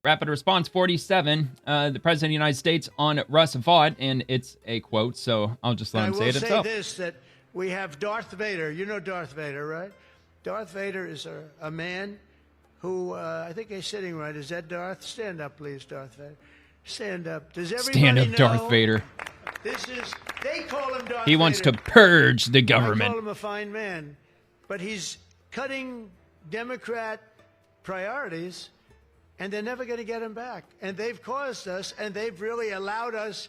Rapid Response 47, the President of the United States on Russ Vought, and it's a quote, so I'll just let him say it himself. I will say this, that we have Darth Vader. You know Darth Vader, right? Darth Vader is a man who, I think he's sitting right. Is that Darth? Stand up, please, Darth Vader. Stand up. Does everybody Stand up, know? Darth Vader. They call him Darth He Vader. wants to purge the government. I call him a fine man, but he's cutting Democrat priorities, and they're never going to get him back. And they've caused us, and they've really allowed us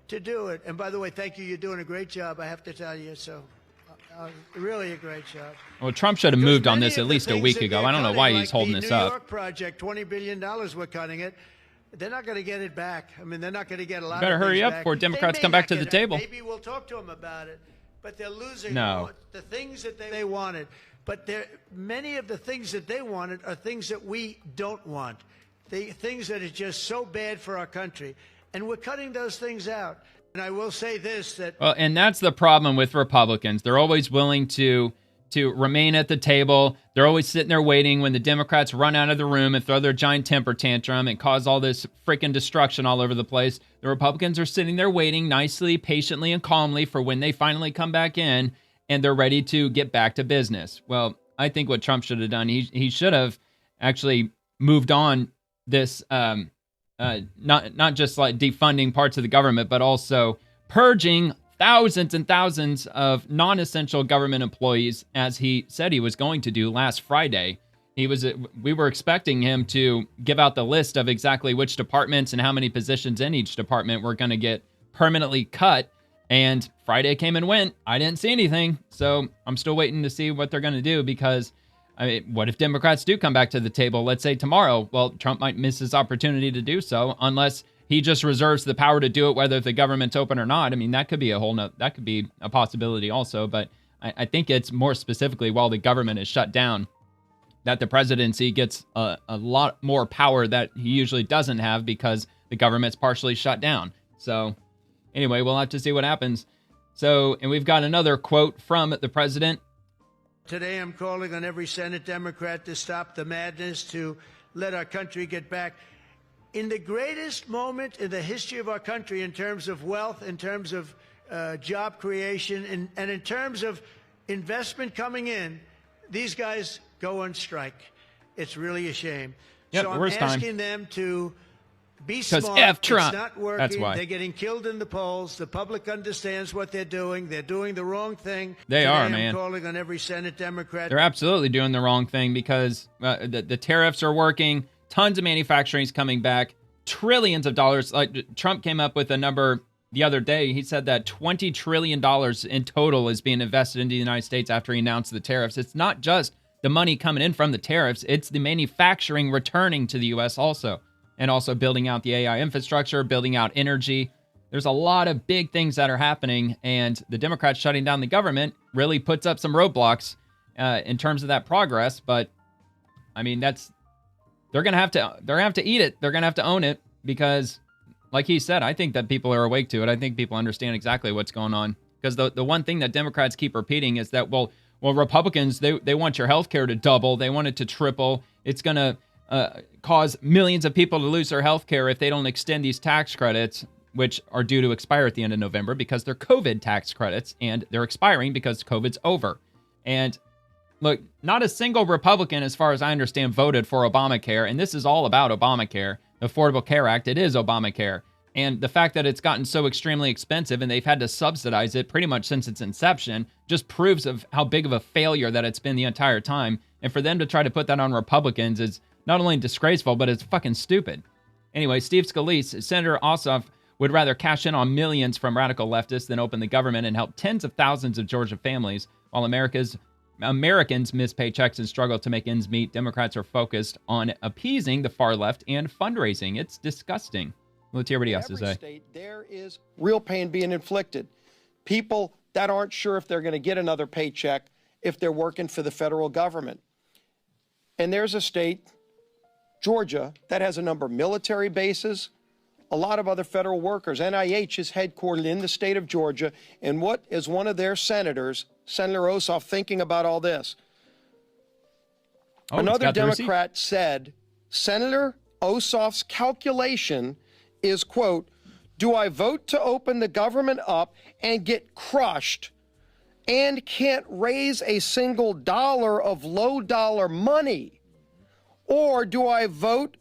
to do it. And by the way, thank you. You're doing a great job, I have to tell you. So, really a great job. Well, Trump should have moved on this at least a week ago. I don't know why he's holding this up. The New York project, $20 billion, we're cutting it. They're not going to get it back. I mean, they're not going to get a lot of things back. Better hurry up before Democrats come back to the table. Maybe we'll talk to them about it. But they're losing the things that they wanted. But many of the things that they wanted are things that we don't want. Things that are just so bad for our country. And we're cutting those things out. And I will say this, that... Well, and that's the problem with Republicans. They're always willing to remain at the table. They're always sitting there waiting when the Democrats run out of the room and throw their giant temper tantrum and cause all this freaking destruction all over the place. The Republicans are sitting there waiting nicely, patiently, and calmly for when they finally come back in and they're ready to get back to business. Well, I think what Trump should have done, he should have actually moved on this, not just like defunding parts of the government, but also purging thousands and thousands of non-essential government employees, as he said he was going to do last Friday. We were expecting him to give out the list of exactly which departments and how many positions in each department were going to get permanently cut. And Friday came and went. I didn't see anything. So I'm still waiting to see what they're going to do, because I mean, what if Democrats do come back to the table, let's say tomorrow? Well, Trump might miss his opportunity to do so unless he just reserves the power to do it, whether the government's open or not. I mean, that could be that could be a possibility also. But I think it's more specifically while the government is shut down that the presidency gets a lot more power that he usually doesn't have, because the government's partially shut down. So anyway, we'll have to see what happens. So, and we've got another quote from the president. Today, I'm calling on every Senate Democrat to stop the madness, to let our country get back. In the greatest moment in the history of our country, in terms of wealth, in terms of job creation, and in terms of investment coming in, these guys go on strike. It's really a shame. Yep, so I'm asking them to be smart. F Trump. It's not working. That's why. They're getting killed in the polls. The public understands what they're doing. They're doing the wrong thing. They Today, are, man. I'm calling on every Senate Democrat. They're absolutely doing the wrong thing, because the tariffs are working. Tons of manufacturing is coming back. Trillions of dollars. Like Trump came up with a number the other day. He said that $20 trillion in total is being invested into the United States after he announced the tariffs. It's not just the money coming in from the tariffs. It's the manufacturing returning to the U.S. also. And also building out the AI infrastructure, building out energy. There's a lot of big things that are happening, and the Democrats shutting down the government really puts up some roadblocks in terms of that progress. But I mean, they're gonna have to eat it. They're gonna have to own it, because, like he said, I think that people are awake to it. I think people understand exactly what's going on. Because the one thing that Democrats keep repeating is that well, Republicans they want your health care to double. They want it to triple. It's gonna cause millions of people to lose their health care if they don't extend these tax credits, which are due to expire at the end of November, because they're COVID tax credits, and they're expiring because COVID's over. And look, not a single Republican, as far as I understand, voted for Obamacare, and this is all about Obamacare. The Affordable Care Act, it is Obamacare. And the fact that it's gotten so extremely expensive and they've had to subsidize it pretty much since its inception just proves of how big of a failure that it's been the entire time. And for them to try to put that on Republicans is not only disgraceful, but it's fucking stupid. Anyway, Steve Scalise, Senator Ossoff, would rather cash in on millions from radical leftists than open the government and help tens of thousands of Georgia families. While Americans miss paychecks and struggle to make ends meet, Democrats are focused on appeasing the far left and fundraising. It's disgusting. Let's hear what he has to say. In every state, there is real pain being inflicted. People that aren't sure if they're going to get another paycheck if they're working for the federal government. And there's a state, Georgia, that has a number of military bases, a lot of other federal workers. NIH is headquartered in the state of Georgia. And what is one of their senators, Senator Ossoff, thinking about all this? Another Democrat said, Senator, Ossoff's calculation is, quote, do I vote to open the government up and get crushed and can't raise a single dollar of low dollar money? Or do I vote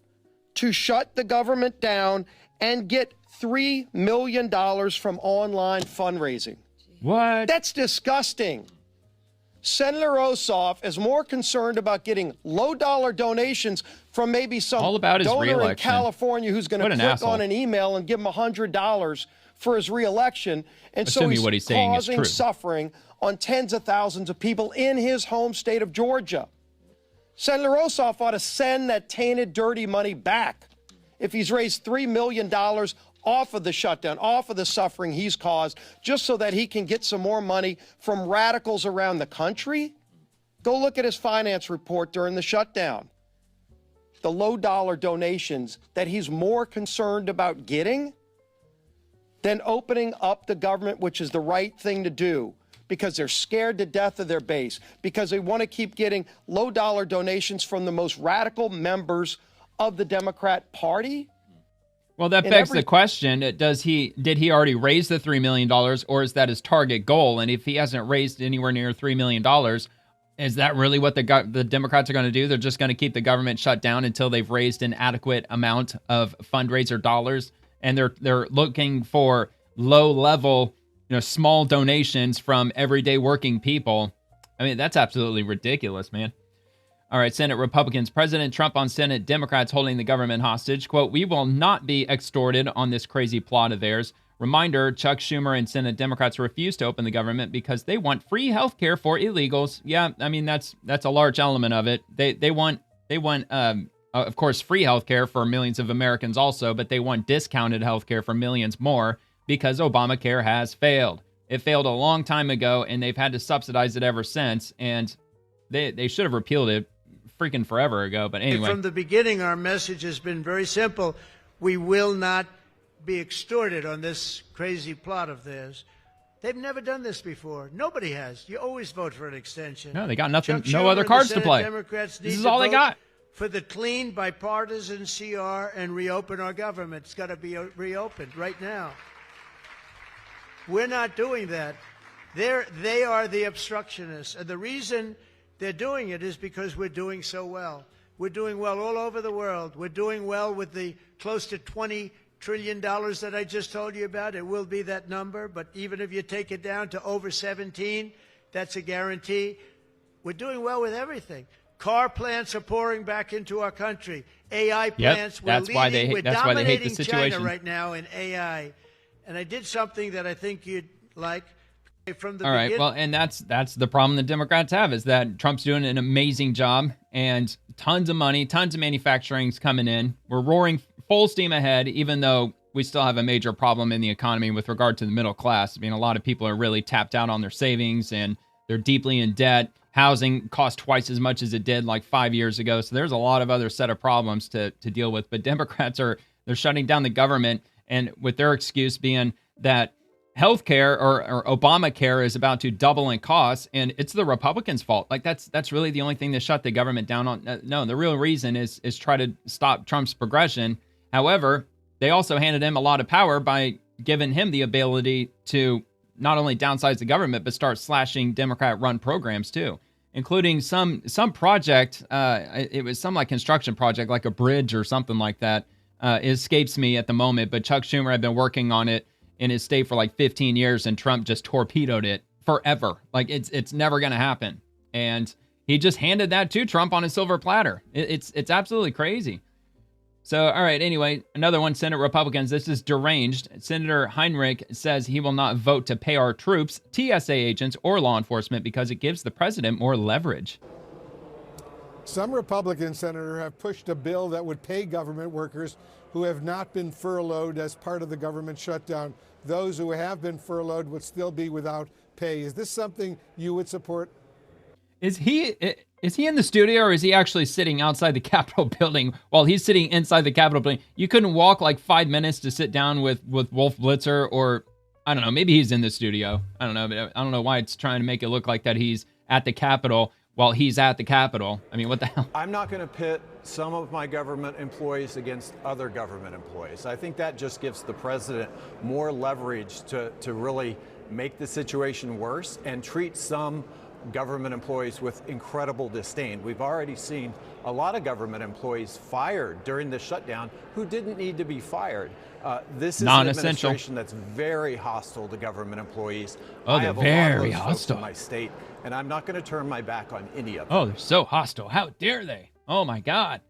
to shut the government down and get $3 million from online fundraising? What? That's disgusting. Senator Ossoff is more concerned about getting low-dollar donations from maybe some All about his donor in re-election. California who's going to click asshole. on an email and give him $100 for his re-election. And Assuming so what he's he's saying is causing true. suffering on tens of thousands of people in his home state of Georgia. Senator Ossoff ought to send that tainted, dirty money back if he's raised $3 million off of the shutdown, off of the suffering he's caused, just so that he can get some more money from radicals around the country. Go look at his finance report during the shutdown. The low-dollar donations that he's more concerned about getting than opening up the government, which is the right thing to do, because they're scared to death of their base, because they want to keep getting low-dollar donations from the most radical members of the Democrat Party. Well, that begs the question, did he already raise the $3 million, or is that his target goal? And if he hasn't raised anywhere near $3 million, is that really what the Democrats are going to do? They're just going to keep the government shut down until they've raised an adequate amount of fundraiser dollars, and they're looking for low-level, small donations from everyday working people. I mean, that's absolutely ridiculous, man. All right, Senate Republicans, President Trump on Senate Democrats holding the government hostage. Quote, we will not be extorted on this crazy plot of theirs. Reminder, Chuck Schumer and Senate Democrats refuse to open the government because they want free health care for illegals. Yeah, I mean, that's a large element of it. They want of course, free health care for millions of Americans also, but they want discounted health care for millions more because Obamacare has failed. It failed a long time ago, and they've had to subsidize it ever since, and they should have repealed it freaking forever ago. But anyway. From the beginning, our message has been very simple. We will not be extorted on this crazy plot of theirs. They've never done this before. Nobody has. You always vote for an extension. No, they got nothing, Chuck no Schumer other and cards the to Senate play. Democrats This need is to all they vote got. for the clean, bipartisan CR and reopen our government. It's got to be reopened right now. We're not doing that. They are the obstructionists. And the reason they're doing it is because we're doing so well. We're doing well all over the world. We're doing well with the close to $20 trillion that I just told you about. It will be that number, but even if you take it down to over 17, that's a guarantee. We're doing well with everything. Car plants are pouring back into our country. AI plants, we're dominating the situation. China right now in AI. And I did something that I think you'd like. From the All right, well, and that's the problem the Democrats have, is that Trump's doing an amazing job, and tons of money, tons of manufacturing's coming in. We're roaring full steam ahead, even though we still have a major problem in the economy with regard to the middle class. I mean, a lot of people are really tapped out on their savings, and they're deeply in debt. Housing costs twice as much as it did like 5 years ago. So there's a lot of other set of problems to deal with. But Democrats they're shutting down the government, and with their excuse being that healthcare or Obamacare is about to double in cost, and it's the Republicans' fault. Like that's really the only thing that shut the government down on. No, the real reason is try to stop Trump's progression. However, they also handed him a lot of power by giving him the ability to not only downsize the government, but start slashing Democrat-run programs too, including some project. It was some like construction project, like a bridge or something like that. It escapes me at the moment, but Chuck Schumer had been working on it in his state for like 15 years, and Trump just torpedoed it forever. Like it's never going to happen. And he just handed that to Trump on a silver platter. It's absolutely crazy. So, all right, anyway, another one, Senate Republicans. This is deranged. Senator Heinrich says he will not vote to pay our troops, TSA agents, or law enforcement because it gives the president more leverage. Some Republicans, Senator, have pushed a bill that would pay government workers who have not been furloughed as part of the government shutdown. Those who have been furloughed would still be without pay. Is this something you would support? Is he in the studio, or is he actually sitting outside the Capitol building while he's sitting inside the Capitol building? You couldn't walk like 5 minutes to sit down with Wolf Blitzer, or I don't know, maybe he's in the studio. I don't know, but I don't know why it's trying to make it look like that he's at the Capitol while he's at the Capitol. I mean, what the hell? I'm not going to pit some of my government employees against other government employees. I think that just gives the president more leverage to really make the situation worse and treat some government employees with incredible disdain. We've already seen a lot of government employees fired during the shutdown who didn't need to be fired. This is an administration that's very hostile to government employees. Oh, they're very hostile hostile in my state, and I'm not going to turn my back on any of them. Oh, they're so hostile. How dare they? Oh, my God.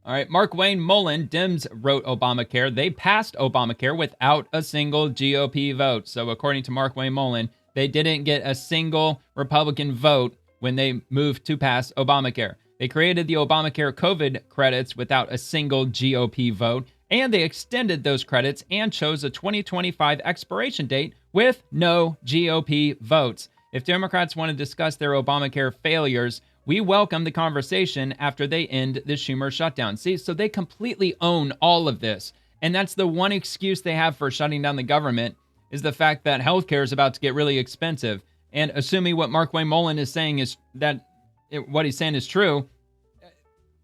All right, Mark Wayne Mullen, Dems wrote Obamacare. They passed Obamacare without a single GOP vote. So according to Mark Wayne Mullen, they didn't get a single Republican vote when they moved to pass Obamacare. They created the Obamacare COVID credits without a single GOP vote, and they extended those credits and chose a 2025 expiration date with no GOP votes. If Democrats want to discuss their Obamacare failures, we welcome the conversation after they end the Schumer shutdown. See, so they completely own all of this. And that's the one excuse they have for shutting down the government, is the fact that healthcare is about to get really expensive. And assuming what Mark Wayne Mullen is saying is that what he's saying is true,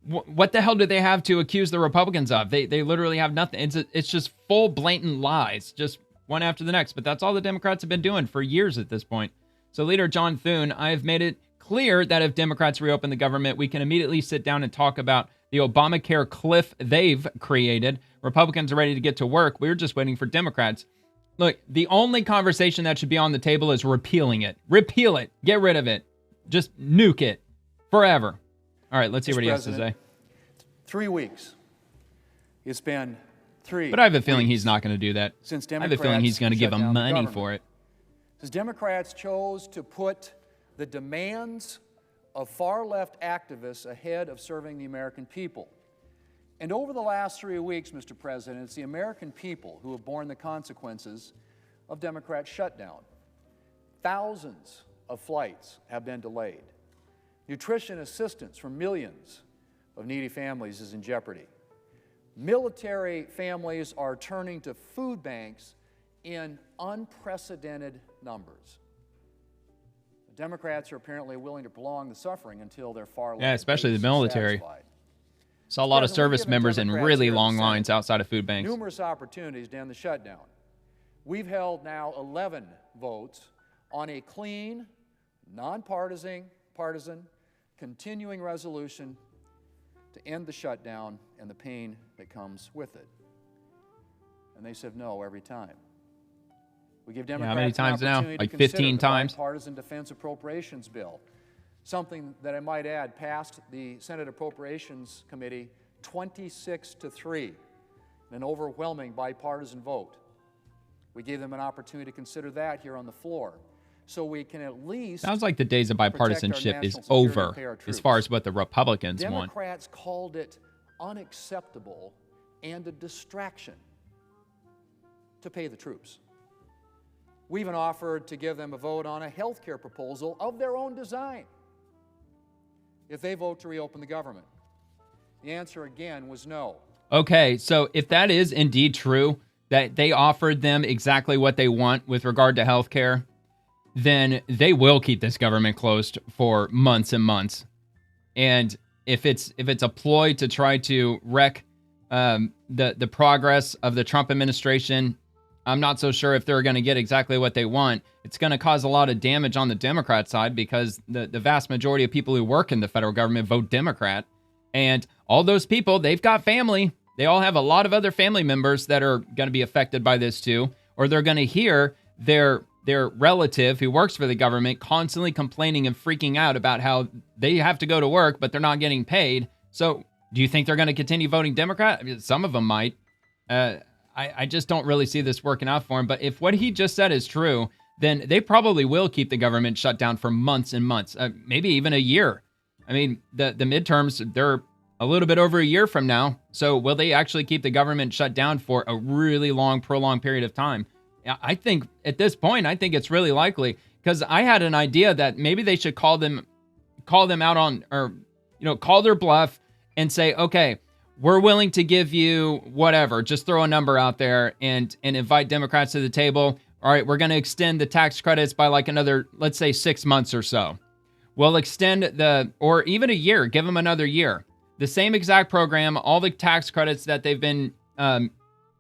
what the hell do they have to accuse the Republicans of? They literally have nothing. It's just full blatant lies, just one after the next. But that's all the Democrats have been doing for years at this point. So Leader John Thune, I've made it clear that if Democrats reopen the government, we can immediately sit down and talk about the Obamacare cliff they've created. Republicans are ready to get to work. We're just waiting for Democrats. Look, the only conversation that should be on the table is repealing it. Repeal it. Get rid of it. Just nuke it forever. All right, let's see what he has to say. 3 weeks. It's been 3 But I have a feeling he's not going to do that. Since I have a feeling he's going to give them money for it. Since Democrats chose to put the demands of far-left activists ahead of serving the American people. And over the last 3 weeks, Mr. President, it's the American people who have borne the consequences of Democrat shutdown. Thousands of flights have been delayed. Nutrition assistance for millions of needy families is in jeopardy. Military families are turning to food banks in unprecedented numbers. The Democrats are apparently willing to prolong the suffering until their far left. Yeah, especially the military. Saw a lot of service members in really long lines outside of food banks. Numerous opportunities to end the shutdown. We've held now 11 votes on a clean, nonpartisan, continuing resolution to end the shutdown and the pain that comes with it. And they said no every time. We give Democrats how many times now? Like 15 the times? Bipartisan Defense Appropriations Bill. Something that I might add passed the Senate Appropriations Committee 26-3 in an overwhelming bipartisan vote. We gave them an opportunity to consider that here on the floor, so we can at least. Sounds like the days of bipartisanship is over as far as what the Republicans want. Democrats called it unacceptable and a distraction to pay the troops. We even offered to give them a vote on a health care proposal of their own design if they vote to reopen the government. The answer again was no. Okay, so if that is indeed true, that they offered them exactly what they want with regard to health care, then they will keep this government closed for months and months. And if it's a ploy to try to wreck the progress of the Trump administration, I'm not so sure if they're going to get exactly what they want. It's going to cause a lot of damage on the Democrat side because the vast majority of people who work in the federal government vote Democrat. And all those people, they've got family. They all have a lot of other family members that are going to be affected by this too. Or they're going to hear their relative who works for the government constantly complaining and freaking out about how they have to go to work, but they're not getting paid. So do you think they're going to continue voting Democrat? I mean, some of them might. I just don't really see this working out for him. But if what he just said is true, then they probably will keep the government shut down for months and months, maybe even a year. I mean, the midterms, they're a little bit over a year from now. So will they actually keep the government shut down for a really long, prolonged period of time? I think at this point, I think it's really likely, because I had an idea that maybe they should call them out on, or, call their bluff and say, okay, we're willing to give you whatever, just throw a number out there and invite Democrats to the table. All right, we're going to extend the tax credits by like another, let's say 6 months or so. we'll extend or even a year, give them another year. The same exact program, all the tax credits that they've been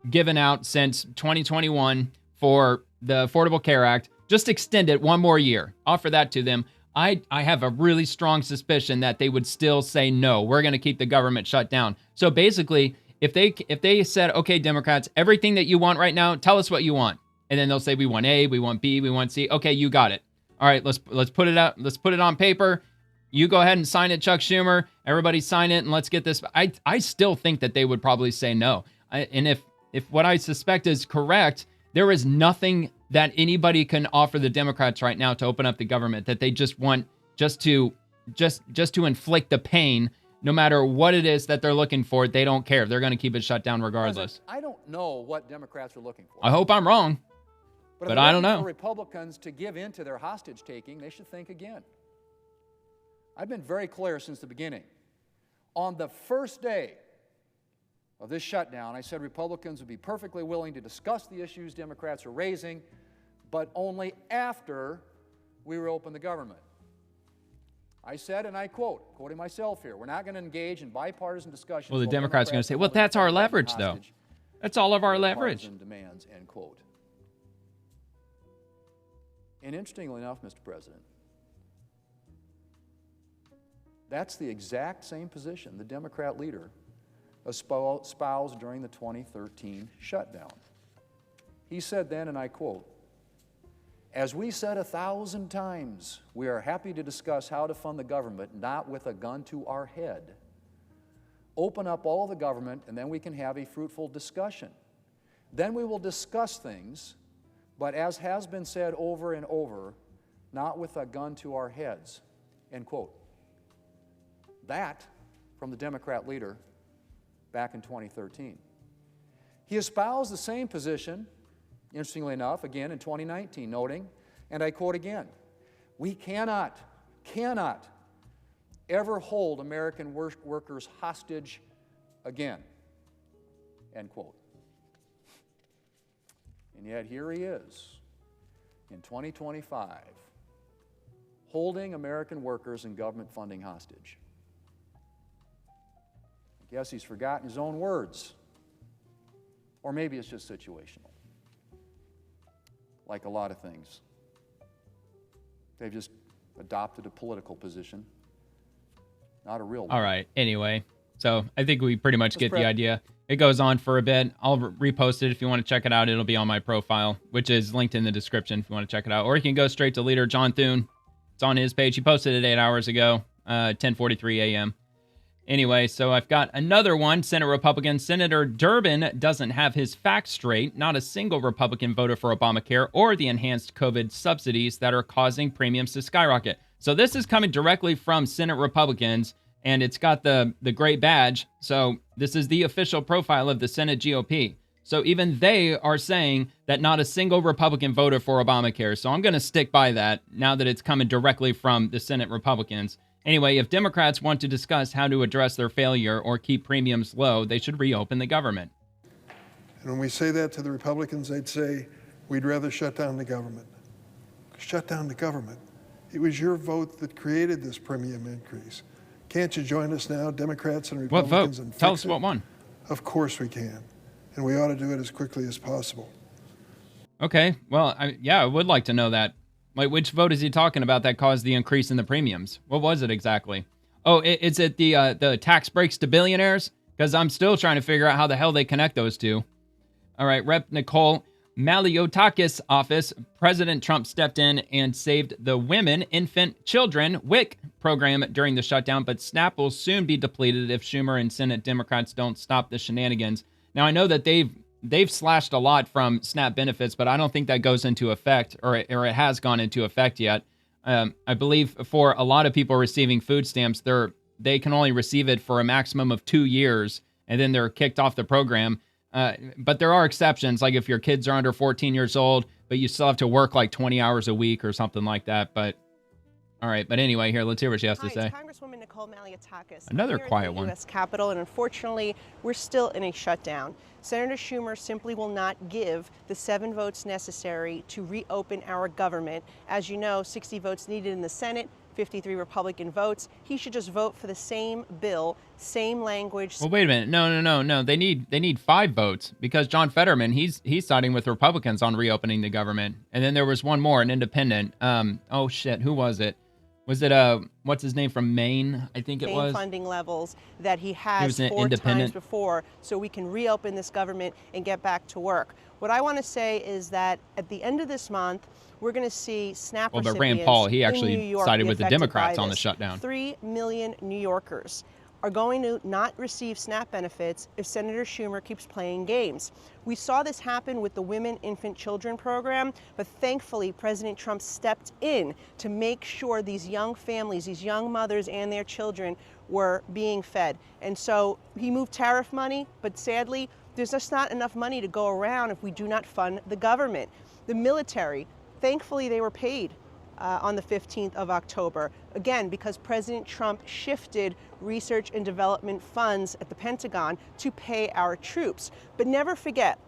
given out since 2021 for the Affordable Care Act, just extend it one more year. Offer that to them. I have a really strong suspicion that they would still say, no, we're going to keep the government shut down. So basically, if they said, okay, Democrats, everything that you want right now, tell us what you want. And then they'll say, we want A, we want B, we want C. Okay, you got it. All right, let's put it out. Let's put it on paper. You go ahead and sign it, Chuck Schumer. Everybody sign it, and let's get this. I still think that they would probably say no. And if what I suspect is correct, there is nothing that anybody can offer the Democrats right now to open up the government that they just want just to inflict the pain. No matter what it is that they're looking for, they don't care. They're going to keep it shut down regardless. I don't know what Democrats are looking for. I hope I'm wrong, but I don't know. For Republicans to give in to their hostage taking, they should think again. I've been very clear since the beginning. On the first day of this shutdown, I said Republicans would be perfectly willing to discuss the issues Democrats are raising, but only after we reopen the government. I said, and I quote, quoting myself here, we're not going to engage in bipartisan discussions. Well, the Democrats are going to say, well, that's our leverage, though. That's all of our leverage. Demands, end quote. And interestingly enough, Mr. President, that's the exact same position the Democrat leader espoused during the 2013 shutdown. He said then, and I quote, as we said 1,000 times, we are happy to discuss how to fund the government, not with a gun to our head. Open up all the government, and then we can have a fruitful discussion. Then we will discuss things, but as has been said over and over, not with a gun to our heads, end quote. That from the Democrat leader back in 2013. He espoused the same position, interestingly enough, again in 2019, noting, and I quote again, we cannot ever hold American workers hostage again, end quote. And yet here he is in 2025, holding American workers and government funding hostage. I guess he's forgotten his own words. Or maybe it's just situational. Like a lot of things. They've just adopted a political position, not a real one. All right, anyway. So I think we pretty much get the idea. It goes on for a bit. I'll repost it if you want to check it out. It'll be on my profile, which is linked in the description if you want to check it out. Or you can go straight to Leader John Thune. It's on his page. He posted it 8 hours ago, 10:43 a.m. Anyway, so I've got another one. Senate Republican Senator Durbin doesn't have his facts straight. Not a single Republican voted for Obamacare or the enhanced COVID subsidies that are causing premiums to skyrocket. So this is coming directly from Senate Republicans, and it's got the great badge. So this is the official profile of the Senate GOP. So even they are saying that not a single Republican voted for Obamacare. So I'm going to stick by that now that it's coming directly from the Senate Republicans. Anyway, if Democrats want to discuss how to address their failure or keep premiums low, they should reopen the government. And when we say that to the Republicans, they'd say, we'd rather shut down the government. Shut down the government. It was your vote that created this premium increase. Can't you join us now, Democrats and Republicans? What vote? And Tell us what won. Of course we can. And we ought to do it as quickly as possible. Okay. Well, I would like to know that. Like, which vote is he talking about that caused the increase in the premiums? What was it exactly? Oh, is it the tax breaks to billionaires? Because I'm still trying to figure out how the hell they connect those two. All right, Rep. Nicole Maliotakis' office, President Trump stepped in and saved the Women, Infant, Children, WIC program during the shutdown, but SNAP will soon be depleted if Schumer and Senate Democrats don't stop the shenanigans. Now, I know that they've slashed a lot from SNAP benefits, but I don't think that goes into effect, or it has gone into effect yet. I believe for a lot of people receiving food stamps, they can only receive it for a maximum of 2 years, and then they're kicked off the program. But there are exceptions, like if your kids are under 14 years old, but you still have to work like 20 hours a week or something like that. But all right. But anyway, here, let's hear what she has to say. Congresswoman Nicole Maliotakis. Another quiet in the one. U.S. Capitol, and unfortunately, we're still in a shutdown. Senator Schumer simply will not give the 7 votes necessary to reopen our government. As you know, 60 votes needed in the Senate, 53 Republican votes. He should just vote for the same bill, same language. Well, wait a minute. No. They need 5 votes because John Fetterman, he's siding with Republicans on reopening the government. And then there was one more, an independent. Oh shit, who was it? Was it what's his name from Maine? I think it was. Funding levels that he has an 4 times independent. before, so we can reopen this government and get back to work. What I want to say is that at the end of this month, we're going to see SNAP Well, but recipients Rand Paul, he in actually New York sided be with the affected Democrats by on the this. shutdown. 3 million New Yorkers are going to not receive SNAP benefits if Senator Schumer keeps playing games. We saw this happen with the Women, Infant, Children program, but thankfully President Trump stepped in to make sure these young families, these young mothers and their children were being fed. And so he moved tariff money, but sadly, there's just not enough money to go around if we do not fund the government. The military, thankfully they were paid on the 15th of October. Again, because President Trump shifted research and development funds at the Pentagon to pay our troops. But never forget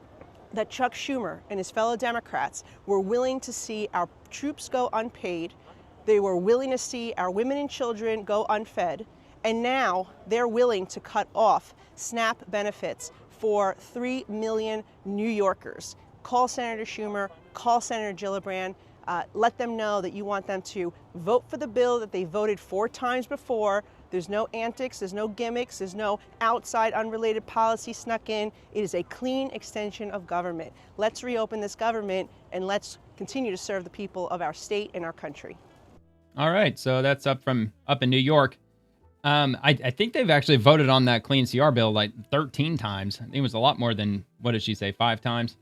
that Chuck Schumer and his fellow Democrats were willing to see our troops go unpaid. They were willing to see our women and children go unfed. And now they're willing to cut off SNAP benefits for 3 million New Yorkers. Call Senator Schumer, call Senator Gillibrand. Let them know that you want them to vote for the bill that they voted 4 times before. There's no antics, there's no gimmicks, there's no outside unrelated policy snuck in. It is a clean extension of government. Let's reopen this government and let's continue to serve the people of our state and our country. All right, so that's up in New York. I think they've actually voted on that clean CR bill like 13 times. I think it was a lot more than, what did she say, 5 times?